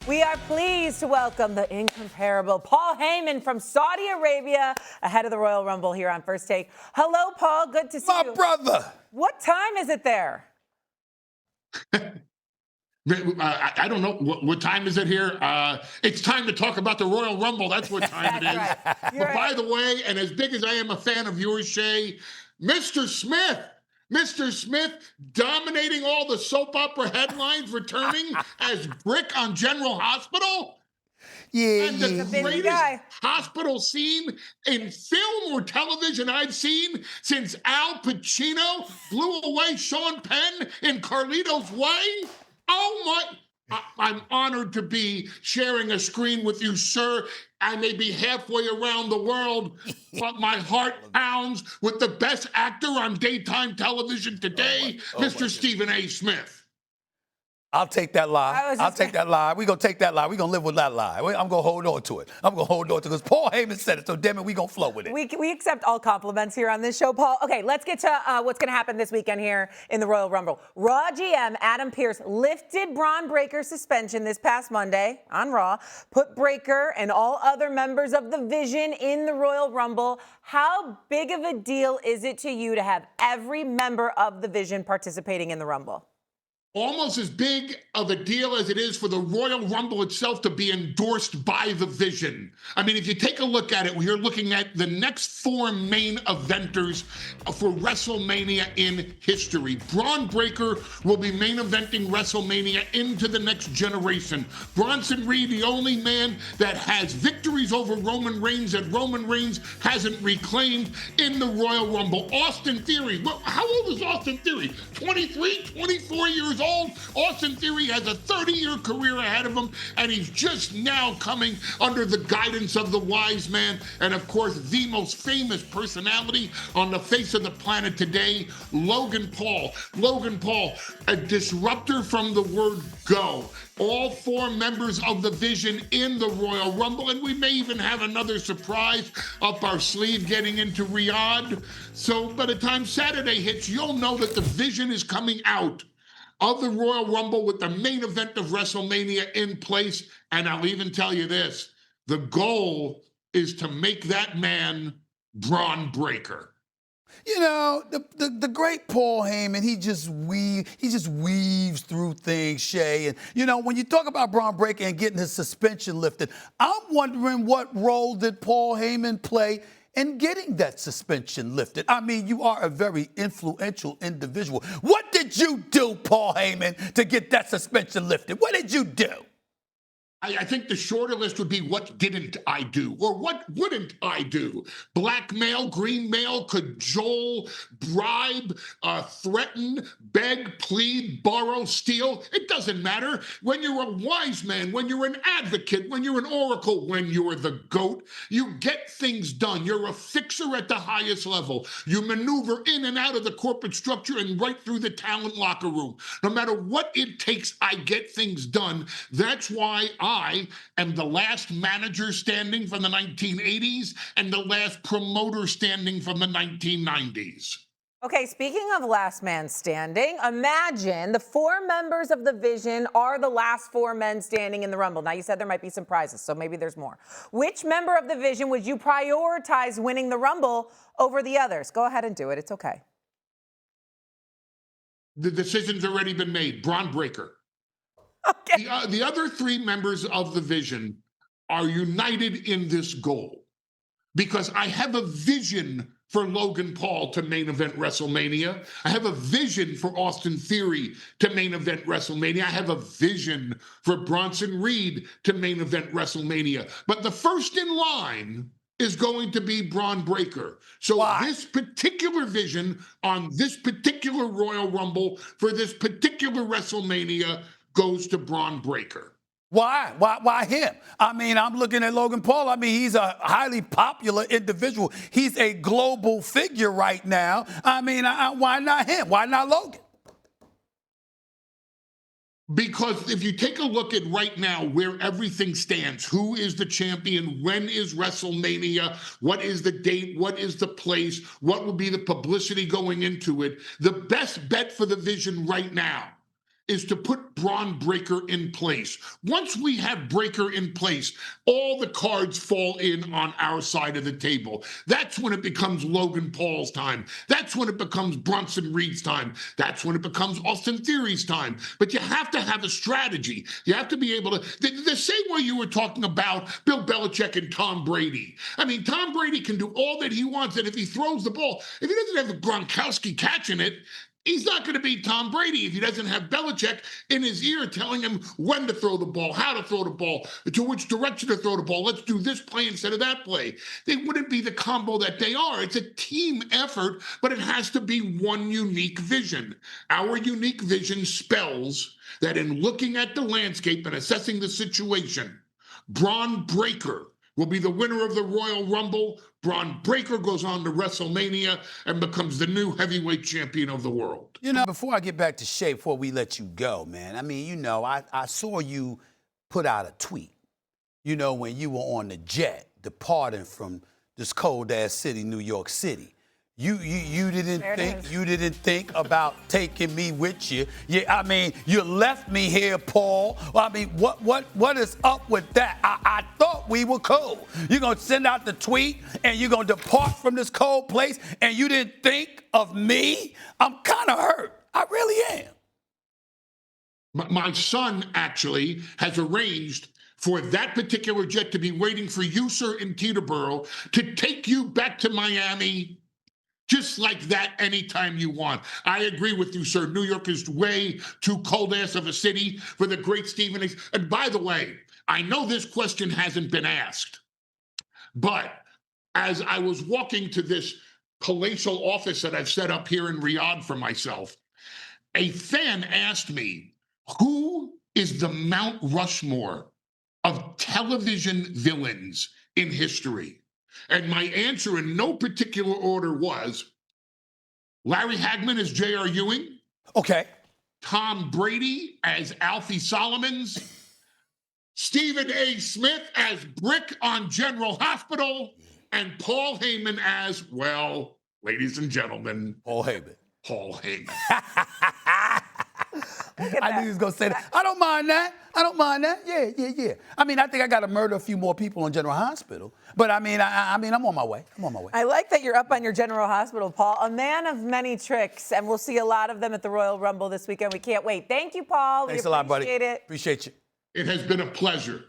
We are pleased to welcome the incomparable Paul Heyman from Saudi Arabia ahead of the Royal Rumble here on First Take. Hello, Paul. Good to see you. My brother. What time is it there? I don't know. What time is it here? It's time to talk about the Royal Rumble. That's what time it is. Right. But by the way, and as big as I am a fan of yours, Shae, Mr. Smith dominating all the soap opera headlines, returning as Brick on General Hospital. Yeah, And the greatest guy. hospital scene in film or television I've seen since Al Pacino blew away Sean Penn in Carlito's Way. Oh my, I'm honored to be sharing a screen with you, sir. I may be halfway around the world, but my heart pounds with the best actor on daytime television today, Mr. Stephen A. Smith. I'll take that lie. I'll take that lie. We're going to take that lie. We're going to live with that lie. I'm going to hold on to it. Because Paul Heyman said it, so damn it, we're going to flow with it. We accept all compliments here on this show, Paul. Okay, let's get to what's going to happen this weekend here in the Royal Rumble. Raw GM Adam Pearce lifted Bron Breakker's suspension this past Monday on Raw, put Breakker and all other members of the Vision in the Royal Rumble. How big of a deal is it to you to have every member of the Vision participating in the Rumble? Almost as big of a deal as it is for the Royal Rumble itself to be endorsed by the Vision. I mean, if you take a look at it, we're looking at the next four main eventers for WrestleMania in history. Bron Breakker will be main eventing WrestleMania into the next generation. Bronson Reed, the only man that has victories over Roman Reigns that Roman Reigns hasn't reclaimed in the Royal Rumble. Austin Theory, how old is Austin Theory? 23, 24 years old. Austin Theory has a 30-year career ahead of him, and he's just now coming under the guidance of the wise man, and of course, the most famous personality on the face of the planet today, Logan Paul. Logan Paul, a disruptor from the word go. All four members of the Vision in the Royal Rumble, and we may even have another surprise up our sleeve getting into Riyadh. So by the time Saturday hits, you'll know that the Vision is coming out of the Royal Rumble with the main event of WrestleMania in place. And I'll even tell you this, the goal is to make that man Bron Breakker. You know, the great Paul Heyman, he just weaves through things, Shae. And, you know, when you talk about Bron Breakker and getting his suspension lifted, I'm wondering what role did Paul Heyman play in getting that suspension lifted? I mean, you are a very influential individual. What did you do, Paul Heyman, to get that suspension lifted? What did you do? I think the shorter list would be what didn't I do or what wouldn't I do? Blackmail, greenmail, cajole, bribe, threaten, beg, plead, borrow, steal. It doesn't matter. When you're a wise man, when you're an advocate, when you're an oracle, when you're the GOAT, you get things done. You're a fixer at the highest level. You maneuver in and out of the corporate structure and right through the talent locker room. No matter what it takes, I get things done. That's why I am the last manager standing from the 1980s and the last promoter standing from the 1990s. Okay, speaking of last man standing, imagine the four members of the Vision are the last four men standing in the Rumble. Now, you said there might be some prizes, so maybe there's more. Which member of the Vision would you prioritize winning the Rumble over the others? Go ahead and do it. It's okay. The decision's already been made. Bron Breakker. Okay. The other three members of the Vision are united in this goal because I have a vision for Logan Paul to main event WrestleMania. I have a vision for Austin Theory to main event WrestleMania. I have a vision for Bronson Reed to main event WrestleMania. But the first in line is going to be Bron Breakker. So this particular vision on this particular Royal Rumble for this particular WrestleMania goes to Bron Breakker. Why? Why him? I mean, I'm looking at Logan Paul. I mean, he's a highly popular individual. He's a global figure right now. I mean, why not him? Why not Logan? Because if you take a look at right now where everything stands, who is the champion, when is WrestleMania, what is the date, what is the place, what will be the publicity going into it, the best bet for the Vision right now is to put Bron Breakker in place. Once we have Breakker in place, all the cards fall in on our side of the table. That's when it becomes Logan Paul's time. That's when it becomes Bronson Reed's time. That's when it becomes Austin Theory's time. But you have to have a strategy. You have to be able to, the same way you were talking about Bill Belichick and Tom Brady. I mean, Tom Brady can do all that he wants, and if he throws the ball, if he doesn't have Gronkowski catching it, he's not going to be Tom Brady if he doesn't have Belichick in his ear telling him when to throw the ball, how to throw the ball, to which direction to throw the ball. Let's do this play instead of that play. They wouldn't be the combo that they are. It's a team effort, but it has to be one unique vision. Our unique vision spells that in looking at the landscape and assessing the situation, Bron Breakker will be the winner of the Royal Rumble. Bron Breakker goes on to WrestleMania and becomes the new heavyweight champion of the world. You know, before I get back to Shae, before we let you go, man, I mean, you know, I saw you put out a tweet, you know, when you were on the jet departing from this cold-ass city, New York City. You didn't think about taking me with you. Yeah, I mean, you left me here, Paul. I mean, what is up with that? I thought we were cool. You're gonna send out the tweet and you're gonna depart from this cold place and you didn't think of me? I'm kind of hurt. I really am. My son actually has arranged for that particular jet to be waiting for you, sir, in Teterboro to take you back to Miami just like that anytime you want. I agree with you, sir. New York is way too cold-ass of a city for the great Stephen A. And by the way, I know this question hasn't been asked, but as I was walking to this palatial office that I've set up here in Riyadh for myself, a fan asked me, who is the Mount Rushmore of television villains in history? And my answer in no particular order was Larry Hagman as J.R. Ewing. Okay. Tom Brady as Alfie Solomons. Stephen A. Smith as Brick on General Hospital. And Paul Heyman as, well, ladies and gentlemen, Paul Heyman. Paul Heyman. I knew he was going to say that. I don't mind that. Yeah. I mean, I think I got to murder a few more people in General Hospital. But I mean, I'm on my way. I like that you're up on your General Hospital, Paul. A man of many tricks, and we'll see a lot of them at the Royal Rumble this weekend. We can't wait. Thank you, Paul. Thanks a lot, buddy. Appreciate it. Appreciate you. It has been a pleasure.